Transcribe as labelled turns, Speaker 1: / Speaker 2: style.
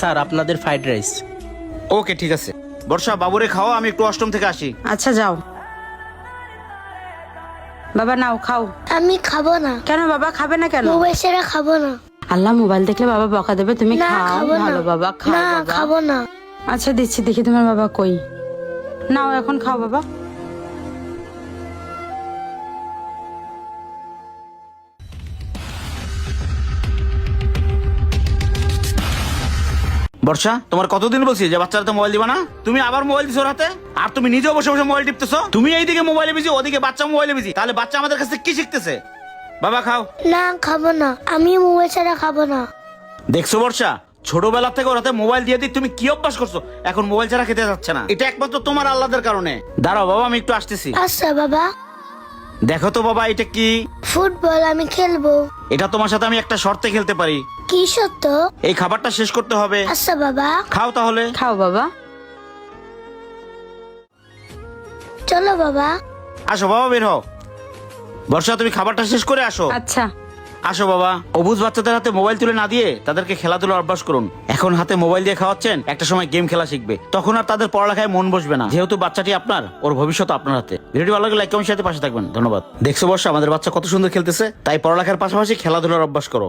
Speaker 1: Sir আপনাদের fried rice.
Speaker 2: ওকে ঠিক আছে। বর্ষা বাবুরে খাও, আমি একটু অষ্টম থেকে আসি।
Speaker 3: আচ্ছা যাও বাবা, নাও খাও।
Speaker 4: আমি খাবো না।
Speaker 3: কেন বাবা, খাবে না কেন?
Speaker 4: মোবাইল ছাড়া খাবো না।
Speaker 3: আল্লাহ, মোবাইল দেখলে বাবা বকা দেবে, তুমি
Speaker 4: না
Speaker 3: খাও।
Speaker 4: খাবো না।
Speaker 3: ভালো বাবা, খাও
Speaker 4: না
Speaker 3: বাবা।
Speaker 4: খাবো না।
Speaker 3: আচ্ছা দিচ্ছি, দেখি তোমার বাবা কই। নাও এখন খাও বাবা।
Speaker 2: বর্ষা, তোমার কতদিন বলছি যে বাচ্চারা মোবাইল দিবা না? তুমি আবার মোবাইল দিছো রাতে, আর তুমি নিজেও বসে বসে মোবাইল টিপতেছো। তুমি এইদিকে মোবাইলে বিজি, ওদিকে বাচ্চা মোবাইলে বিজি, তাহলে বাচ্চা আমাদের কাছে কি শিখতেছে? বাবা খাও।
Speaker 4: না খাবো না, আমি মোবাইল ছাড়া খাবো না।
Speaker 2: দেখছো বর্ষা, ছোটবেলা থেকে ওরাতে মোবাইল দিয়ে দিই তুমি কি অভ্যাস করছো, এখন মোবাইল ছাড়া খেতে যাচ্ছে না। এটা একমাত্র তোমার আল্লাদের কারণে। দাঁড়াও বাবা, আমি একটু আসতেছি।
Speaker 4: আচ্ছা বাবা।
Speaker 2: দেখো তো বাবা, এটা কি?
Speaker 4: ফুটবল, আমি খেলবো।
Speaker 2: এটা তোমার সাথে আমি একটা শর্তে খেলতে পারি।
Speaker 4: কি সত্য?
Speaker 2: এই খাবারটা শেষ করতে হবে।
Speaker 4: আচ্ছা বাবা।
Speaker 2: খাও তাহলে।
Speaker 3: খাও বাবা।
Speaker 4: চলো বাবা।
Speaker 2: আসো বাবা, বের হও। বর্ষা, তুমি খাবারটা শেষ করে আসো।
Speaker 3: আচ্ছা।
Speaker 2: আসো বাবা। অবুঝ বাচ্চাদের হাতে মোবাইল তুলে না দিয়ে তাদেরকে খেলাধুলার অভ্যাস করুন। এখন হাতে মোবাইল দিয়ে খাওয়াচ্ছেন, একটা সময় গেম খেলা শিখবে, তখন আর তাদের পড়ালেখায় মন বসবে না। যেহেতু বাচ্চাটি আপনার, ওর ভবিষ্যৎ আপনার হাতে। ভিডিওটি ভালো লাগলে লাইক কমেন্ট সাথে পাশে থাকবেন। ধন্যবাদ। দেখছো বর্ষা, আমাদের বাচ্চা কত সুন্দর খেলতেছে। তাই পড়ালেখার পাশাপাশি খেলাধুলার অভ্যাস করো।